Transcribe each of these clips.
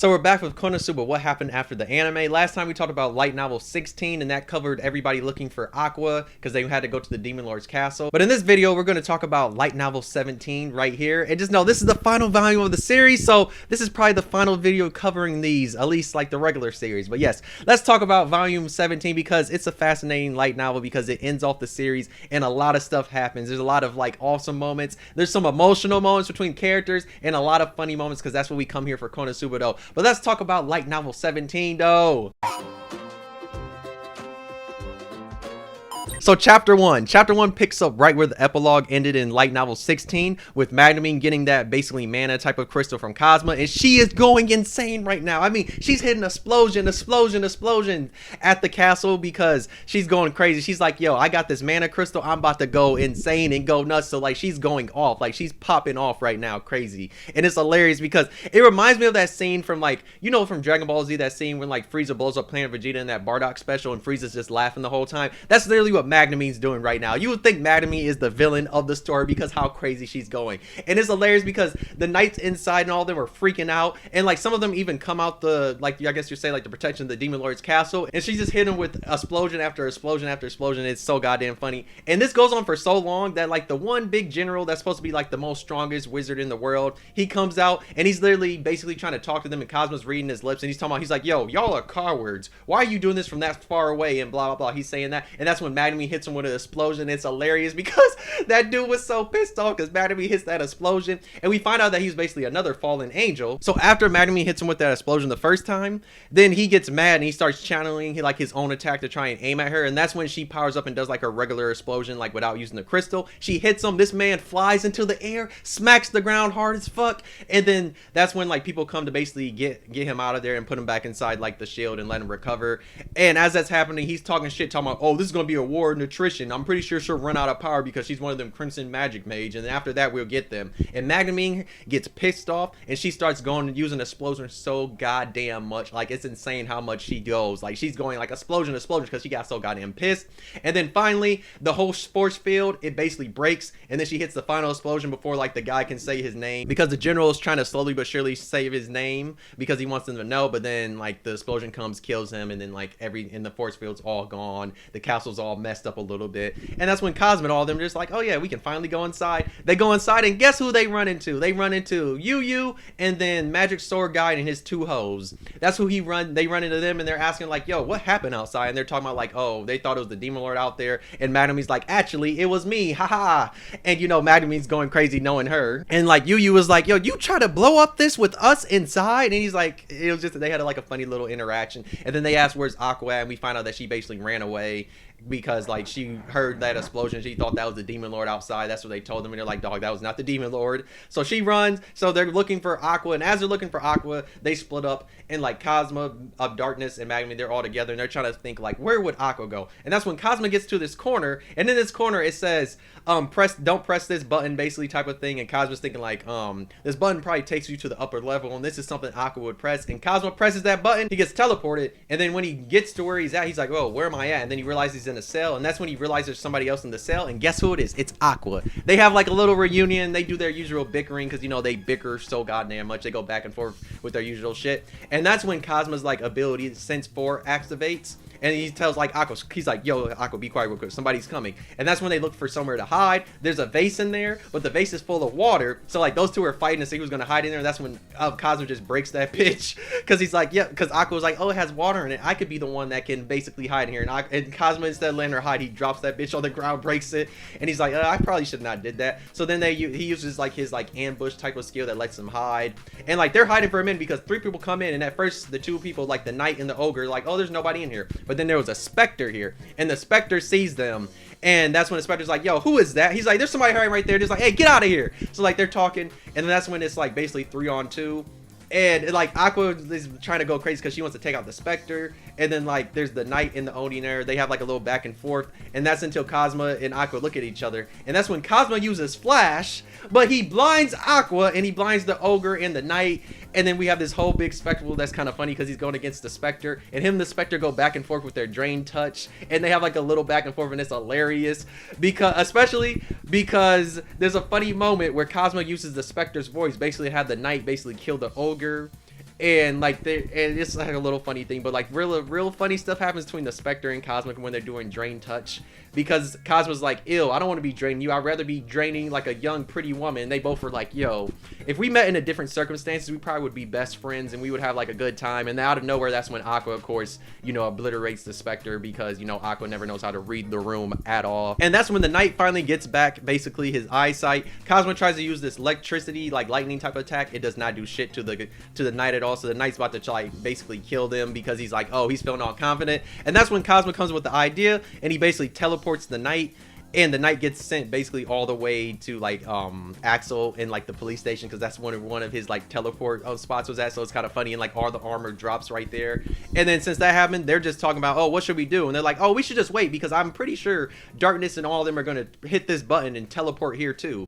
So we're back with Konosuba, what happened after the anime. Last time we talked about light novel 16, and that covered everybody looking for Aqua because they had to go to the Demon Lord's castle. But in this video, we're going to talk about light novel 17 right here. And just know this is the final volume of the series, so this is probably the final video covering these, at least like the regular series. But yes, let's talk about volume 17 because it's a fascinating light novel because it ends off the series and a lot of stuff happens. There's a lot of like awesome moments. There's some emotional moments between characters and a lot of funny moments because that's what we come here for Konosuba though. But let's talk about light novel 17 though. So chapter 1 picks up right where the epilogue ended in light novel 16 with Magnamine getting that basically mana type of crystal from Cosma, and she is going insane right now. I mean, she's hitting explosion at the castle because she's going crazy. She's like, yo, I got this mana crystal, I'm about to go insane and go nuts. So like she's going off, like she's popping off right now, crazy. And it's hilarious because it reminds me of that scene from like, you know, from Dragon Ball Z, that scene when like Frieza blows up Planet Vegeta in that Bardock special and Frieza's just laughing the whole time. That's literally what Magnamine's doing right now. You would think Magnamine is the villain of the story because how crazy she's going. And it's hilarious because the knights inside and all of them are freaking out, and like some of them even come out the, like, I guess you say, like the protection of the Demon Lord's castle, and she's just hitting with explosion after explosion after explosion. It's so goddamn funny. And this goes on for so long that like the one big general that's supposed to be like the most strongest wizard in the world, he comes out and he's literally basically trying to talk to them, and Cosmo's reading his lips and he's talking about, he's like, yo, y'all are cowards, why are you doing this from that far away, and blah blah blah. He's saying that, and that's when Magnamine hits him with an explosion. It's hilarious because that dude was so pissed off because Magnamine hits that explosion, and we find out that he's basically another fallen angel. So after Magnamine hits him with that explosion the first time, then he gets mad and he starts channeling like his own attack to try and aim at her, and that's when she powers up and does like her regular explosion, like without using the crystal. She hits him, this man flies into the air, smacks the ground hard as fuck, and then that's when like people come to basically get him out of there and put him back inside like the shield and let him recover. And as that's happening, he's talking shit, talking about, oh, this is gonna be a war of nutrition, I'm pretty sure she'll run out of power because she's one of them crimson magic mage, and then after that we'll get them. And Magnamine gets pissed off and she starts going and using explosion so goddamn much, like it's insane how much she goes, like she's going like explosion because she got so goddamn pissed. And then finally the whole force field, it basically breaks, and then she hits the final explosion before like the guy can say his name, because the general is trying to slowly but surely save his name because he wants them to know. But then like the explosion comes, kills him, and then like the force field's all gone, the castle's all messed up a little bit. And that's when Cosmo and all of them are just like, oh yeah, we can finally go inside. They go inside, and guess who they run into? They run into Yu and then Magic Sword Guy and his two hoes. That's who they run into them, and they're asking like, yo, what happened outside? And they're talking about like, oh, they thought it was the Demon Lord out there, and Magnamine's like, actually it was me, haha. And you know, Magnamine's going crazy knowing her, and like Yu was like, yo, you try to blow up this with us inside? And he's like, it was just, they had like a funny little interaction. And then they asked where's Aqua, and we find out that she basically ran away because like she heard that explosion, she thought that was the Demon Lord outside. That's what they told them, and they're like, dog, that was not the Demon Lord. So she runs, so they're looking for Aqua, and as they're looking for Aqua, they split up, and like Cosmo of Darkness and Magnamine, they're all together, and they're trying to think like, where would Aqua go? And that's when Cosmo gets to this corner, and in this corner it says, don't press this button, basically type of thing. And Cosmo's thinking like, this button probably takes you to the upper level, and this is something Aqua would press. And Cosmo presses that button, he gets teleported, and then when he gets to where he's at, he's like, oh, where am I at? And then he realizes he's in a cell, and that's when he realizes there's somebody else in the cell, and guess who it is? It's Aqua. They have like a little reunion, they do their usual bickering because, you know, they bicker so goddamn much, they go back and forth with their usual shit. And that's when Cosmo's like ability, Sense 4, activates, and he tells like Aqua, he's like, yo, Aqua, be quiet real quick, somebody's coming. And that's when they look for somewhere to hide. There's a vase in there, but the vase is full of water, so like those two are fighting to see who's gonna hide in there. That's when Cosmo just breaks that bitch because he's like, yeah, because Aqua was like, oh, it has water in it, I could be the one that can basically hide in here. And Cosmo, instead of letting her hide, he drops that bitch on the ground, breaks it, and he's like, I probably should not did that. So then he uses like his like ambush type of skill that lets him hide, and like they're hiding for a minute because 3 people come in, and at first the 2 people, like the knight and the ogre, like, oh, there's nobody in here. But then there was a specter here, and the specter sees them, and that's when the specter's like, yo, who is that? He's like, there's somebody hiding right there. Just like, hey, get out of here. So like they're talking, and then that's when it's like basically 3-on-2. And like Aqua is trying to go crazy because she wants to take out the specter, and then like there's the knight and the Oni there, they have like a little back and forth, and that's until Cosmo and Aqua look at each other, and that's when Cosmo uses flash, but he blinds Aqua and he blinds the ogre and the knight, and then we have this whole big spectacle that's kind of funny because he's going against the specter, and him and the specter go back and forth with their drain touch, and they have like a little back and forth, and it's hilarious because, especially because there's a funny moment where Cosmo uses the specter's voice, basically have the knight basically kill the ogre, And like and it's like a little funny thing, but like real funny stuff happens between the Spectre and Cosmic when they're doing Drain Touch, because Cosmo's like, ew, I don't want to be draining you, I'd rather be draining like a young pretty woman. And they both were like, yo, if we met in a different circumstances, we probably would be best friends and we would have like a good time. And out of nowhere, that's when Aqua, of course, you know, obliterates the Spectre, because, you know, Aqua never knows how to read the room at all. And that's when the Knight finally gets back basically his eyesight. Cosmo tries to use this electricity, like lightning type of attack. It does not do shit to the Knight at all. So the Knight's about to like basically kill them, because he's like, oh, he's feeling all confident. And that's when Cosmo comes with the idea, and he basically teleports the Knight. And the Knight gets sent basically all the way to like Axel in like the police station, because that's one of his like teleport spots was at. So it's kind of funny, and like all the armor drops right there. And then since that happened, they're just talking about, oh, what should we do? And they're like, oh, we should just wait, because I'm pretty sure Darkness and all of them are going to hit this button and teleport here too.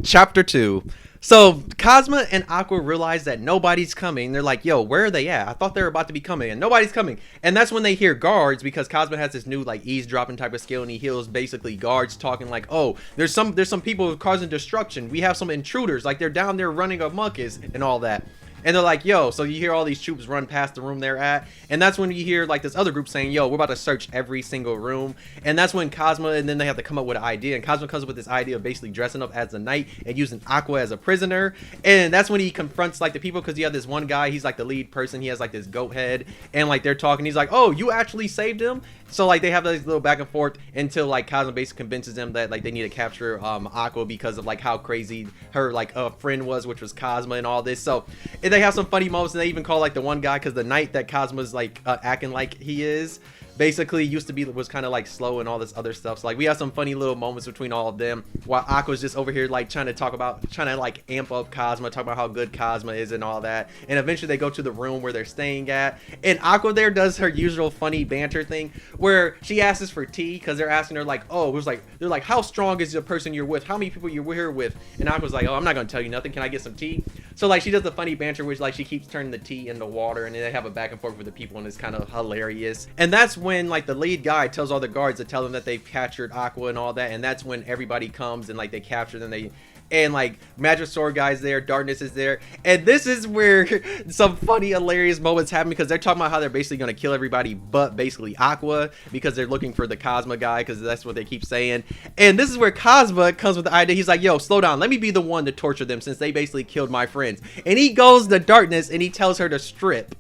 Chapter 2. So Cosma and Aqua realize that nobody's coming. They're like, yo, where are they at? I thought they were about to be coming, and nobody's coming. And that's when they hear guards, because Cosma has this new like eavesdropping type of skill, and he hears basically guards talking like, oh, there's some people causing destruction. We have some intruders, like they're down there running amok us and all that. And they're like, yo, so you hear all these troops run past the room they're at. And that's when you hear like this other group saying, yo, we're about to search every single room. And that's when Cosmo, and then they have to come up with an idea. And Cosmo comes up with this idea of basically dressing up as the Knight and using Aqua as a prisoner. And that's when he confronts like the people, because you have this one guy, he's like the lead person. He has like this goat head. And like they're talking. He's like, oh, you actually saved him? So like they have this little back and forth until like Cosmo basically convinces them that like they need to capture Aqua, because of like how crazy her like friend was, which was Cosmo, and all this. So and they have some funny moments, and they even call like the one guy, because the Knight that Cosmo's like acting like he is basically used to be was kind of like slow and all this other stuff. So like we have some funny little moments between all of them, while Aqua's just over here like trying to like amp up Cosmo, talk about how good Cosmo is and all that. And eventually they go to the room where they're staying at, and Aqua there does her usual funny banter thing where she asks for tea, because they're asking her like, oh, it was like, they're like, how strong is the person you're with, how many people you're here with? And Aqua's like, oh, I'm not gonna tell you nothing, can I get some tea? So like she does the funny banter which like she keeps turning the tea into water, and then they have a back and forth with the people, and it's kind of hilarious. And that's when like the lead guy tells all the guards to tell them that they've captured Aqua and all that. And that's when everybody comes and like they capture them. And like Magic Sword guy's there, Darkness is there, and this is where some funny hilarious moments happen, because they're talking about how they're basically going to kill everybody but basically Aqua, because they're looking for the Cosma guy, because that's what they keep saying. And this is where Cosma comes with the idea. He's like, yo, slow down, let me be the one to torture them, since they basically killed my friends. And he goes to Darkness and he tells her to strip.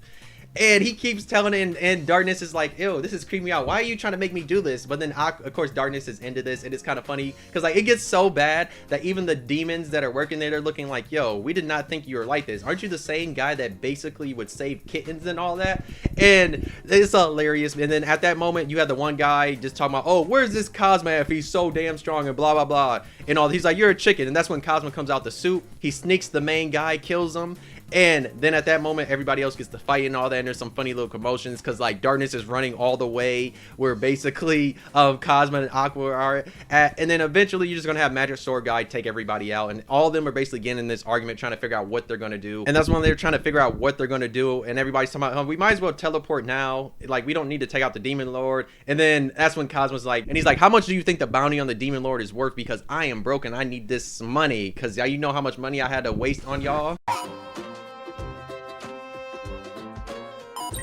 And he keeps telling it, and Darkness is like, ew, this is creeping me out. Why are you trying to make me do this? But then, of course, Darkness is into this, and it's kind of funny, because like it gets so bad that even the demons that are working there, they're looking like, yo, we did not think you were like this. Aren't you the same guy that basically would save kittens and all that? And it's hilarious. And then at that moment, you had the one guy just talking about, oh, where's this Cosmo if he's so damn strong and blah, blah, blah. And all, he's like, you're a chicken. And that's when Cosmo comes out the suit. He sneaks the main guy, kills him. And then at that moment, everybody else gets to fight and all that, and there's some funny little commotions, because like Darkness is running all the way where basically Cosmo and Aqua are at, and then eventually you're just gonna have Magic Sword guy take everybody out, and all of them are basically getting in this argument trying to figure out what they're gonna do. And that's when they're trying to figure out what they're gonna do, and everybody's talking about, we might as well teleport now, like we don't need to take out the Demon Lord. And then that's when Cosmo's like, and he's like, how much do you think the bounty on the Demon Lord is worth, because I am broken, I need this money, because you know how much money I had to waste on y'all.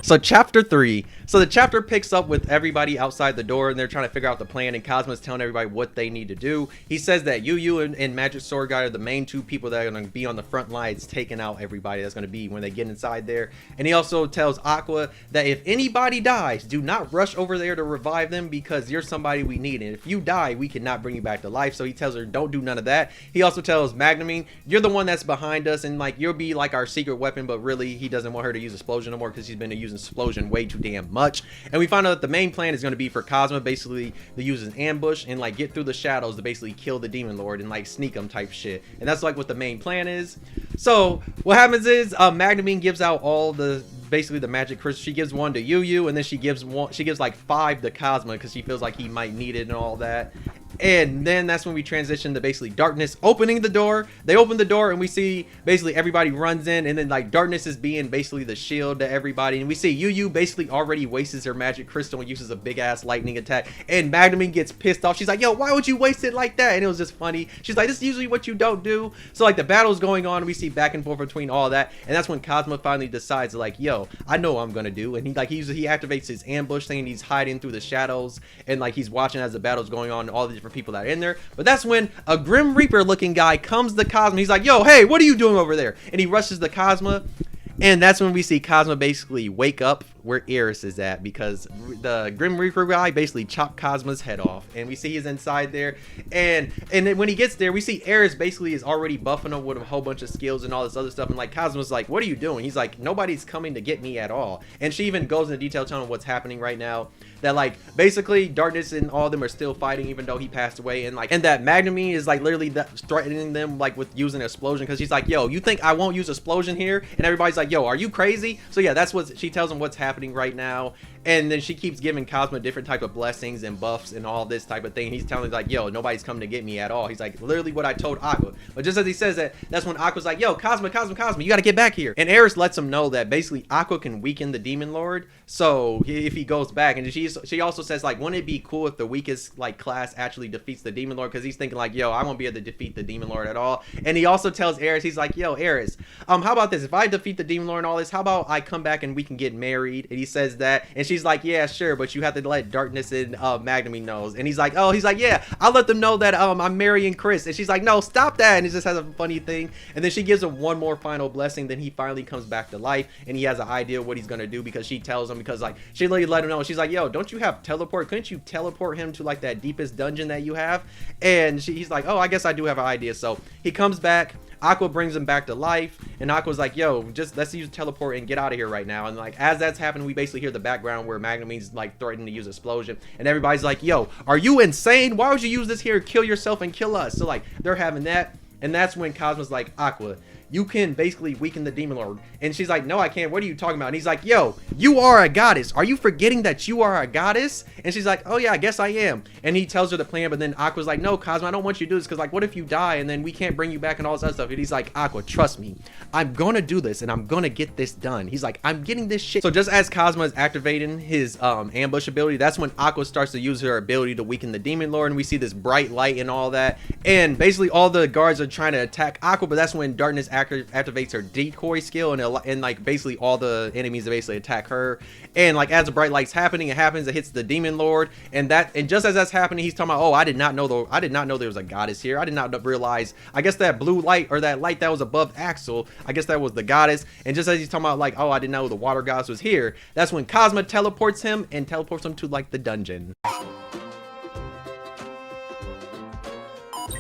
So chapter 3. So the chapter picks up with everybody outside the door, and they're trying to figure out the plan, and Cosmo's telling everybody what they need to do. He says that Yu and Magic Sword Guy are the main two people that are going to be on the front lines taking out everybody that's going to be when they get inside there. And he also tells Aqua that if anybody dies, do not rush over there to revive them, because you're somebody we need, and if you die, we cannot bring you back to life. So he tells her, don't do none of that. He also tells Magnamine, you're the one that's behind us, and like you'll be like our secret weapon, but really he doesn't want her to use explosion no more, because he's been using explosion way too damn much. And we find out that the main plan is going to be for Cosmo basically to use an ambush and like get through the shadows to basically kill the Demon Lord and like sneak him type shit. And that's like what the main plan is. So what happens is Magnamine gives out all the basically the magic crystals. She gives one to Yu, and then she gives like 5 to Cosmo, because she feels like he might need it and all that. And then that's when we transition to basically Darkness opening the door. They open the door and we see basically everybody runs in, and then like Darkness is being basically the shield to everybody. And we see Yu basically already wastes her magic crystal and uses a big ass lightning attack. And Magnamine gets pissed off. She's like, yo, why would you waste it like that? And it was just funny. She's like, this is usually what you don't do. So like the battle's going on. We see back and forth between all that. And that's when Cosmo finally decides like, yo, I know what I'm gonna do. And he activates his ambush thing, and he's hiding through the shadows, and like he's watching as the battle's going on, all the different people that are in there. But that's when a Grim Reaper looking guy comes to Cosmo. He's like, yo, hey, what are you doing over there? And he rushes to Cosmo. And that's when we see Cosmo basically wake up where Eris is at, because the Grim Reaper guy basically chopped Cosmo's head off. And we see he's inside there. And then when he gets there, we see Eris basically is already buffing him with a whole bunch of skills and all this other stuff. And like Cosmo's like, what are you doing? He's like, nobody's coming to get me at all. And she even goes into detail telling him what's happening right now. That like basically Darkness and all of them are still fighting even though he passed away, and that Magnamine is like literally threatening them like with using an explosion, because she's like, yo, you think I won't use explosion here? And everybody's like, yo, are you crazy? So yeah, that's what she tells him what's happening right now. And then she keeps giving Cosmo different type of blessings and buffs and all this type of thing. He's telling like, yo, nobody's coming to get me at all. He's like, literally what I told Aqua. But just as he says that, that's when Aqua's like, yo, Cosmo, you gotta get back here. And Eris lets him know that basically Aqua can weaken the Demon Lord. So if he goes back, and she also says like, wouldn't it be cool if the weakest like class actually defeats the Demon Lord? Because he's thinking like, yo, I won't be able to defeat the Demon Lord at all. And he also tells Eris, he's like, yo, Eris, how about this? If I defeat the Demon Lord and all this, how about I come back and we can get married? And he says that, and she's like, yeah, sure, but you have to let Darkness and Magnamine knows. And he's like, yeah, I'll let them know that I'm marrying Chris. And she's like, no, stop that. And it just has a funny thing. And then she gives him one more final blessing. Then he finally comes back to life, and he has an idea of what he's gonna do, because she tells him, because like she literally let him know. She's like, yo, don't you have teleport? Couldn't you teleport him to like that deepest dungeon that you have? And he's like, oh, I guess I do have an idea. So he comes back. Aqua brings him back to life, and Aqua's like, yo, just let's use teleport and get out of here right now. And like as that's happening, we basically hear the background where Magnamine's like threatening to use explosion, and everybody's like, yo, are you insane? Why would you use this here? Kill yourself and kill us. So like they're having that, and that's when Cosmo's like, Aqua, you can basically weaken the Demon Lord. And she's like, no, I can't. What are you talking about? And he's like, yo, you are a goddess. Are you forgetting that you are a goddess? And she's like, oh yeah, I guess I am. And he tells her the plan, but then Aqua's like, no, Cosmo, I don't want you to do this, because like, what if you die and then we can't bring you back and all this other stuff? And he's like, Aqua, trust me, I'm gonna do this, and I'm gonna get this done. He's like, I'm getting this shit. So just as Cosmo is activating his ambush ability, that's when Aqua starts to use her ability to weaken the Demon Lord, and we see this bright light and all that. And basically all the guards are trying to attack Aqua, but that's when Darkness activates her decoy skill, and like basically all the enemies basically attack her. And like as the bright light's happening, it hits the Demon Lord, and just as that's happening, he's talking about, oh, I did not know there was a goddess here. I did not realize, I guess that blue light, or that light that was above Axel, I guess that was the goddess. And just as he's talking about like, oh, I didn't know the water goddess was here, that's when Cosmo teleports him to like the dungeon.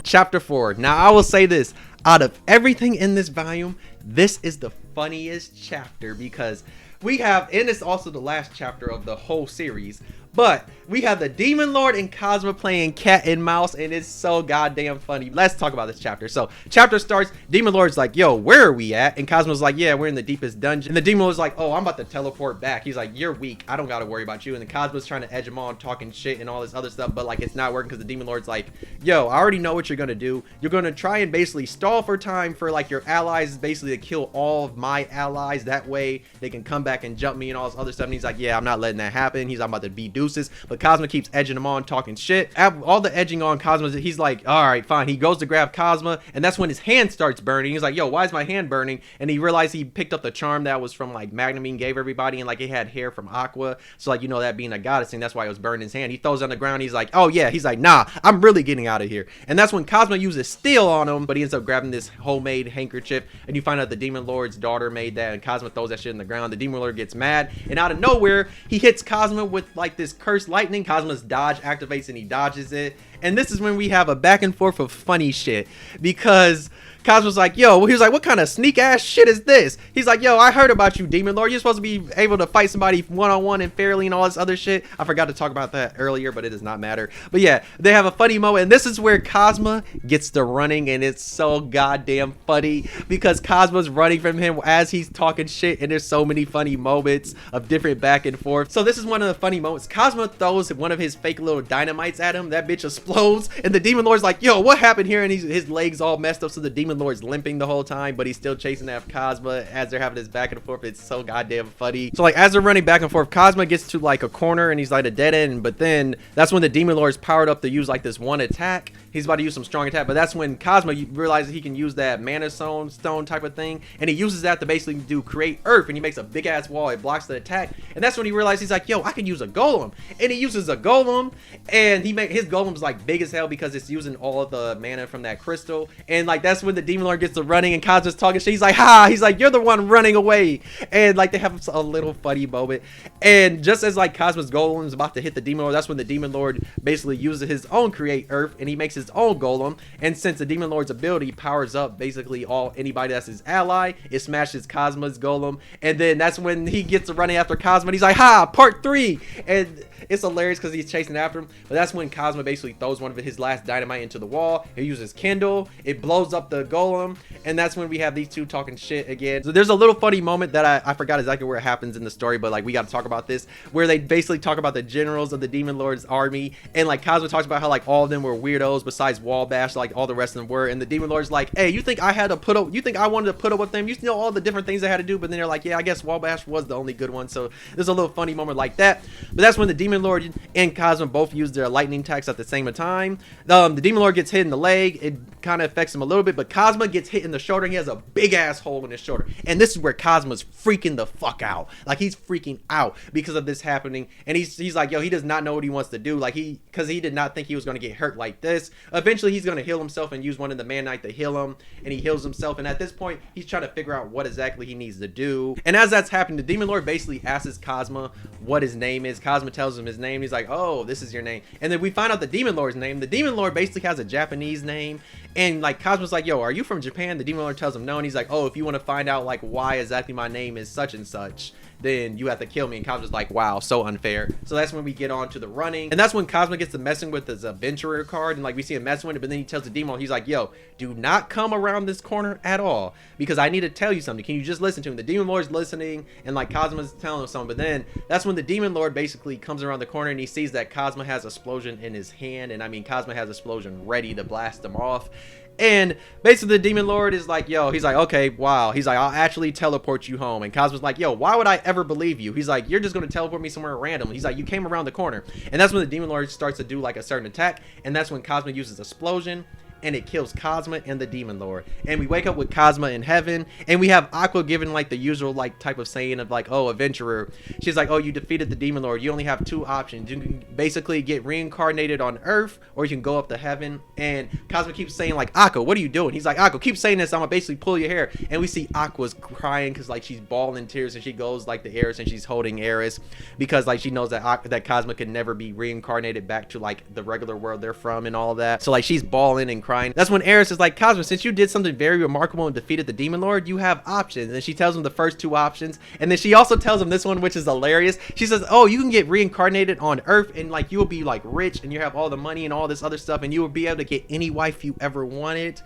Chapter 4. Now I will say this, out of everything in this volume, this is the funniest chapter, because we have, and it's also the last chapter of the whole series, but we have the Demon Lord and Cosmo playing cat and mouse, and it's so goddamn funny. Let's talk about this chapter. So chapter starts, Demon Lord's like, yo, where are we at? And Cosmo's like, yeah, we're in the deepest dungeon. And the Demon Lord's like, oh, I'm about to teleport back. He's like, you're weak, I don't gotta worry about you. And then Cosmo's trying to edge him on, talking shit and all this other stuff, but like it's not working, because the Demon Lord's like, yo, I already know what you're gonna do. You're gonna try and basically stall for time for like your allies, basically to kill all of my allies, that way they can come back and jump me and all this other stuff. And he's like, yeah, I'm not letting that happen. He's about to be deuces. But Cosmo keeps edging him on, talking shit. All the edging on Cosmo, he's like, all right, fine. He goes to grab Cosmo, and that's when his hand starts burning. He's like, yo, why is my hand burning? And he realized he picked up the charm that was from like Magnamine gave everybody, and like it had hair from Aqua. So like, you know, that being a goddess thing, that's why it was burning his hand. He throws it on the ground. He's like, oh yeah. He's like, nah, I'm really getting out of here. And that's when Cosmo uses steel on him, but he ends up grabbing this homemade handkerchief, and you find out the Demon Lord's daughter made that, and Cosmo throws that shit in the ground. The Demon Lord gets mad, and out of nowhere, he hits Cosmo with like this cursed lightning. Cosmo's dodge activates, and he dodges it. And this is when we have a back and forth of funny shit, because Cosmo's like, yo, he was like, what kind of sneak ass shit is this? He's like, yo, I heard about you, Demon Lord. You're supposed to be able to fight somebody one-on-one and fairly and all this other shit. I forgot to talk about that earlier, but it does not matter. But yeah, they have a funny moment, and this is where Cosmo gets the running, and it's so goddamn funny, because Cosmo's running from him as he's talking shit, and there's so many funny moments of different back and forth. So this is one of the funny moments. Cosmo throws one of his fake little dynamites at him. That bitch explodes, and the Demon Lord's like, yo, what happened here? And his legs all messed up, so the Demon Lord's limping the whole time, but he's still chasing after Cosma as they're having this back and forth. It's so goddamn funny. So like as they're running back and forth, Cosma gets to like a corner and he's like a dead end, but then that's when the Demon Lord's powered up to use like this one attack. He's about to use some strong attack, but that's when Cosma realizes he can use that mana stone type of thing, and he uses that to basically do create earth, and he makes a big ass wall. It blocks the attack, and that's when he realizes he's like, yo, I can use a golem, and he uses a golem, and his golem's like big as hell because it's using all of the mana from that crystal, and like that's when the Demon Lord gets to running, and Cosma's talking shit. He's like, ha, he's like, you're the one running away, and like they have a little funny moment, and just as like Cosma's golem is about to hit the Demon Lord, that's when the Demon Lord basically uses his own create earth, and he makes his own golem, and since the Demon Lord's ability powers up basically anybody that's his ally, it smashes Cosma's golem, and then that's when he gets to running after Cosma, and he's like, ha, part 3, and it's hilarious because he's chasing after him, but that's when Cosma basically throws one of his last dynamite into the wall. He uses Kindle, it blows up the golem, and that's when we have these two talking shit again. So there's a little funny moment that I forgot exactly where it happens in the story, but like we got to talk about this, where they basically talk about the generals of the Demon Lord's army, and like Cosma talks about how like all of them were weirdos besides Wabash, like all the rest of them were, and the Demon Lord's like, hey, you think I wanted to put up with them? You know all the different things I had to do, but then they're like, yeah, I guess Wabash was the only good one. So there's a little funny moment like that, but that's when the Demon Lord and Cosma both use their lightning attacks at the same time. The Demon Lord gets hit in the leg, it kind of affects him a little bit, but Cosma gets hit in the shoulder, and he has a big ass hole in his shoulder, and this is where Cosma's freaking the fuck out. Like he's freaking out because of this happening, and he's like, yo, he does not know what he wants to do, like because he did not think he was going to get hurt like this. Eventually he's going to heal himself and use one of the Man Knight to heal him, and he heals himself, and at this point he's trying to figure out what exactly he needs to do. And as that's happening, the Demon Lord basically asks Cosma what his name is. Cosma tells him his name. He's like, oh, this is your name. And then we find out the Demon Lord's name. The Demon Lord basically has a Japanese name, and like Cosma's like, yo, are you from Japan? The Demon Lord tells him no, and he's like, oh, if you want to find out like why exactly my name is such and such, then you have to kill me. And Cosma's like, wow, so unfair. So that's when we get on to the running, and that's when Cosma gets to messing with his adventurer card, and like we see him messing with it, but then he tells the Demon Lord, he's like, yo, do not come around this corner at all, because I need to tell you something. Can you just listen to him? The Demon Lord's listening, and like Cosma's telling him something, but then that's when the Demon Lord basically comes around the corner, and he sees that Cosma has explosion in his hand, and I mean Cosma has explosion ready to blast him off. And basically the Demon Lord is like, yo, he's like, okay, wow, he's like, I'll actually teleport you home. And Cosmo's like, yo, why would I ever believe you? He's like, you're just going to teleport me somewhere random. He's like, you came around the corner. And that's when the Demon Lord starts to do like a certain attack, and that's when Cosmo uses explosion, and it kills Cosma and the Demon Lord. And we wake up with Cosma in heaven, and we have Aqua given like the usual like type of saying of like, oh, adventurer. She's like, oh, you defeated the Demon Lord. You only have 2 options. You can basically get reincarnated on Earth, or you can go up to heaven. And Cosma keeps saying like, Aqua, what are you doing? He's like, Aqua, keep saying this, I'm gonna basically pull your hair. And we see Aqua's crying because like she's bawling tears, and she goes like to Ares, and she's holding Ares because like she knows that that Cosma could never be reincarnated back to like the regular world they're from and all that. So like she's bawling and crying. That's when Ares is like, Cosma, since you did something very remarkable and defeated the Demon Lord, you have options. And she tells him the first 2 options, and then she also tells him this one, which is hilarious. She says, oh, you can get reincarnated on Earth, and like you will be like rich, and you have all the money and all this other stuff, and you will be able to get any wife you ever wanted.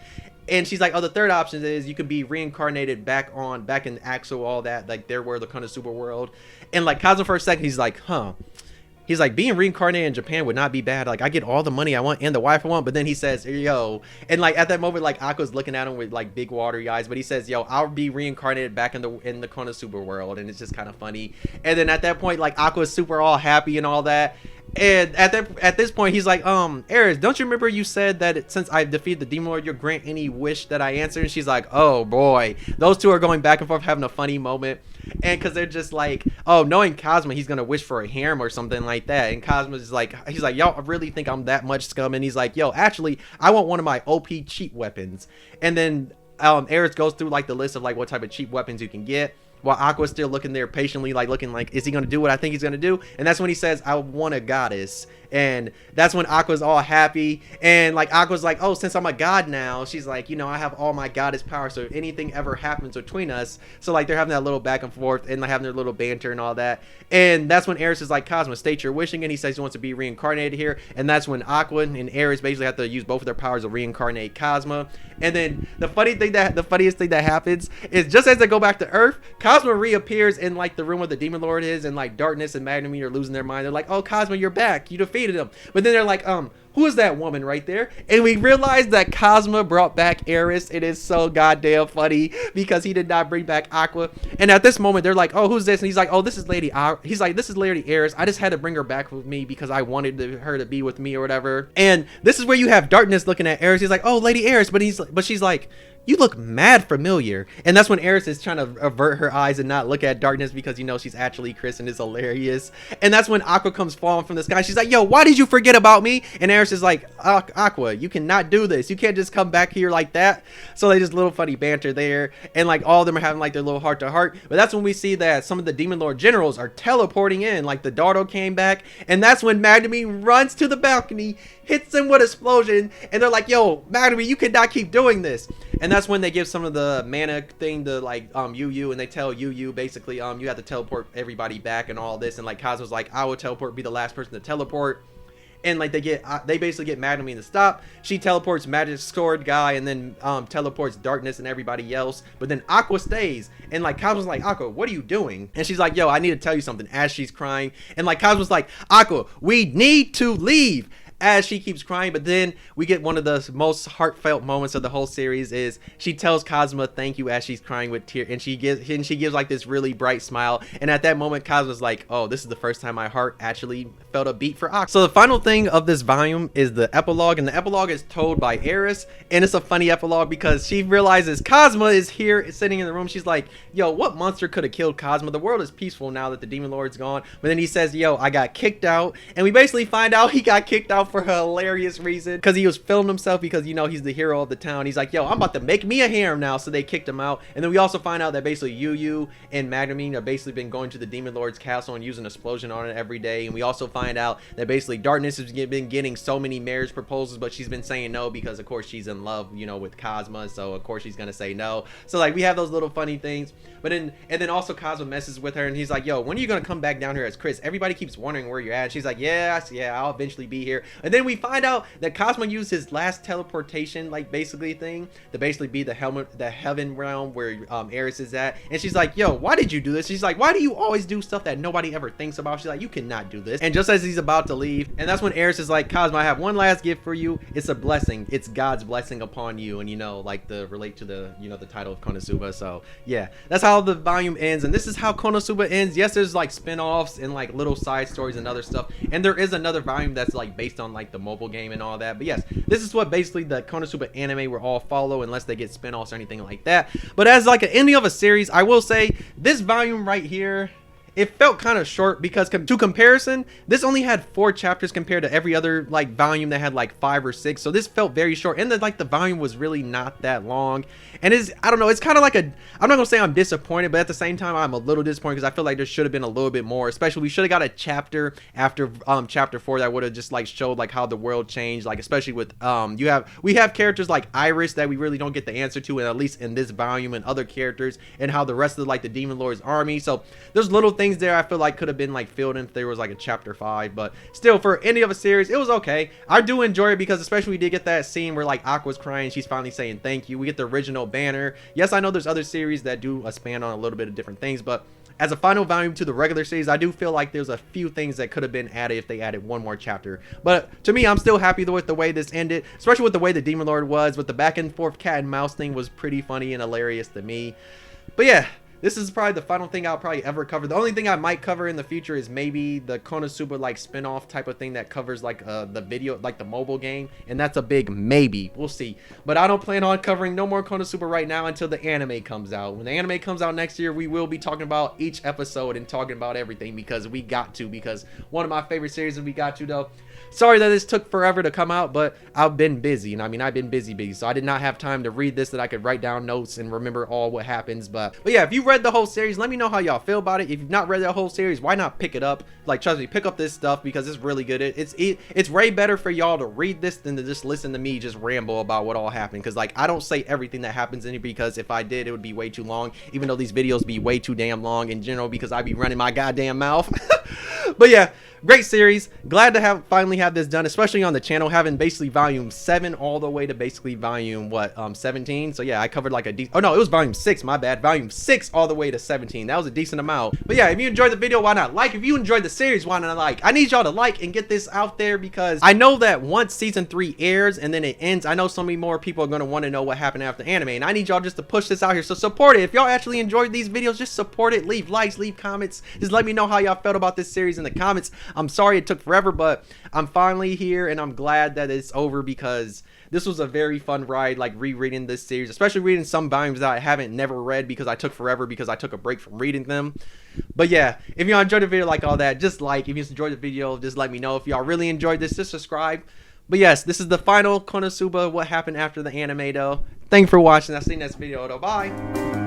And she's like, oh, the third option is you can be reincarnated back in Axel, all that, like there were the Konosuba world. And like Cosmo for a second, he's like, huh. He's like, being reincarnated in Japan would not be bad. Like, I get all the money I want and the wife I want. But then he says, yo. And, like, at that moment, like, Aqua's looking at him with, like, big watery eyes. But he says, yo, I'll be reincarnated back in the Konosuba world. And it's just kind of funny. And then at that point, like, Aqua's super all happy and all that. And at this point, he's like, Ares, don't you remember you said that since I've defeated the Demon Lord, you'll grant any wish that I answer? And she's like, oh, boy. Those two are going back and forth, having a funny moment. And because they're just like, oh, knowing Cosmo, he's going to wish for a harem or something like that. And Cosmo's like, he's like, y'all really think I'm that much scum? And he's like, yo, actually, I want one of my OP cheap weapons. And then Ares goes through like the list of like what type of cheap weapons you can get, while Aqua's still looking there patiently, like looking like, is he going to do what I think he's going to do? And that's when he says, I want a goddess. And that's when Aqua's all happy. And like Aqua's like, oh, since I'm a god now, she's like, you know, I have all my goddess power, so if anything ever happens between us. So like they're having that little back and forth, and like having their little banter and all that. And that's when Ares is like, Cosmo, state your wishing, and he says he wants to be reincarnated here. And that's when Aqua and Ares basically have to use both of their powers to reincarnate Cosmo. And then the funniest thing that happens is just as they go back to Earth, Cosmo reappears in like the room where the Demon Lord is, and like Darkness and Magnum are losing their mind. They're like, oh, Cosmo, you're back, you defeated him. But then they're like, who who is that woman right there? And we realize that Cosmo brought back Aris. It is so goddamn funny because he did not bring back Aqua. And at this moment, they're like, oh, who's this? And he's like, oh, this is Lady Aris. I just had to bring her back with me because I wanted her to be with me or whatever. And this is where you have Darkness looking at Aris. He's like, oh, Lady Aris. But she's like, you look mad familiar. And that's when Aris is trying to avert her eyes and not look at Darkness because, you know, she's actually Chris and it's hilarious. And that's when Aqua comes falling from the sky. She's like, yo, why did you forget about me? And Aris is like, Aqua, you cannot do this. You can't just come back here like that. So they just little funny banter there. And like all of them are having like their little heart to heart. But that's when we see that some of the Demon Lord generals are teleporting in. Like the Dardo came back. And that's when Magnemine runs to the balcony, hits him with an explosion. And they're like, yo, Magnemine, you cannot keep doing this. And that's when they give some of the mana thing to like Yu, and they tell Yu basically you have to teleport everybody back and all this. And like Cosmo's like, I will teleport, be the last person to teleport. And like they basically get Magnemine to stop. She teleports Magic Sword guy and then teleports Darkness and everybody else. But then Aqua stays. And like Cosmo's like, Aqua, what are you doing? And she's like, yo, I need to tell you something, as she's crying. And like Cosmo's like, Aqua, we need to leave, as she keeps crying. But then we get one of the most heartfelt moments of the whole series is she tells Cosmo thank you as she's crying with tears, and she gives like this really bright smile. And at that moment Cosmo's like, oh, this is the first time my heart actually felt a beat for Aqua. So the final thing of this volume is the epilogue, and the epilogue is told by Aris, and it's a funny epilogue because she realizes Cosmo is here sitting in the room. She's like, yo, what monster could have killed Cosmo? The world is peaceful now that the Demon Lord's gone. But then he says, yo, I got kicked out. And we basically find out he got kicked out for a hilarious reason because he was filming himself because, you know, he's the hero of the town. He's like, yo, I'm about to make me a harem now. So they kicked him out. And then we also find out that basically Yu and Magnemine have basically been going to the Demon Lord's castle and using explosion on it every day. And we also find out that basically Darkness has been getting so many marriage proposals, but she's been saying no because of course she's in love, you know, with Cosmo. So of course she's gonna say no. So like we have those little funny things. But then also Cosmo messes with her and he's like, yo, when are you gonna come back down here as Chris? Everybody keeps wondering where you're at. And she's like, yeah, I'll eventually be here. And then we find out that Cosmo used his last teleportation, like basically thing, to basically be the heaven realm where Aris is at. And she's like, yo, why did you do this? She's like, why do you always do stuff that nobody ever thinks about? She's like, you cannot do this. And just as he's about to leave, and that's when Aris is like, Cosmo, I have one last gift for you. It's a blessing. It's God's blessing upon you. And you know, like the relate to the, you know, the title of Konosuba. So yeah, that's how the volume ends, and this is how Konosuba ends. Yes, there's like spin-offs and like little side stories and other stuff, and there is another volume that's like based on like the mobile game and all that. But yes, this is what basically the Konosuba anime will all follow unless they get spin-offs or anything like that. But as like an ending of a series, I will say this volume right here, it felt kind of short because to comparison, this only had 4 chapters compared to every other like volume that had like 5 or 6. So this felt very short, and then like the volume was really not that long. And I don't know, it's kind of like I'm not gonna say I'm disappointed, but at the same time I'm a little disappointed because I feel like there should have been a little bit more. Especially we should have got a chapter after chapter 4 that would have just like showed like how the world changed, like especially with we have characters like Iris that we really don't get the answer to, and at least in this volume, and other characters, and how the rest of like the Demon Lord's army. So there's little things there I feel like could have been like filled in if there was like a chapter 5. But still, for any of a series, it was okay. I do enjoy it because especially we did get that scene where like Aqua's crying, she's finally saying thank you. We get the original banner. Yes, I know there's other series that do a span on a little bit of different things, but as a final volume to the regular series, I do feel like there's a few things that could have been added if they added one more chapter. But to me, I'm still happy with the way this ended, especially with the way the Demon Lord was. With the back and forth cat and mouse thing was pretty funny and hilarious to me. But yeah, this is probably the final thing I'll probably ever cover. The only thing I might cover in the future is maybe the Konosuba like spin-off type of thing that covers like the video, like the mobile game, and that's a big maybe. We'll see. But I don't plan on covering no more Konosuba right now until the anime comes out. When the anime comes out next year, we will be talking about each episode and talking about everything because we got to, because one of my favorite series and we got to though. Sorry that this took forever to come out, but I've been busy, and I mean I've been busy, so I did not have time to read this that I could write down notes and remember all what happens. But yeah, if you read the whole series, let me know how y'all feel about it. If you've not read the whole series, why not pick it up? Like, trust me, pick up this stuff because it's really good. It's way better for y'all to read this than to just listen to me just ramble about what all happened, because like I don't say everything that happens in it, because if I did, it would be way too long, even though these videos be way too damn long in general because I be running my goddamn mouth. But yeah, great series. Glad to finally have this done, especially on the channel, having basically volume 7 all the way to basically volume 17. So yeah, I covered like oh no, it was volume 6, my bad. Volume 6 all the way to 17. That was a decent amount. But yeah, if you enjoyed the video, why not like? If you enjoyed the series, why not like? I need y'all to like and get this out there, because I know that once season 3 airs and then it ends, I know so many more people are going to want to know what happened after anime, and I need y'all just to push this out here. So support it. If y'all actually enjoyed these videos, just support it. Leave likes, leave comments. Just let me know how y'all felt about this series in the comments. I'm sorry it took forever, but I'm finally here and I'm glad that it's over, because this was a very fun ride, like rereading this series, especially reading some volumes that I haven't never read because I took forever because I took a break from reading them. But yeah, if y'all enjoyed the video, like all that, just like. If you enjoyed the video, just let me know. If y'all really enjoyed this, just subscribe. But yes, this is the final Konosuba, what happened after the anime though. Thanks for watching. I'll see you next video though. Bye.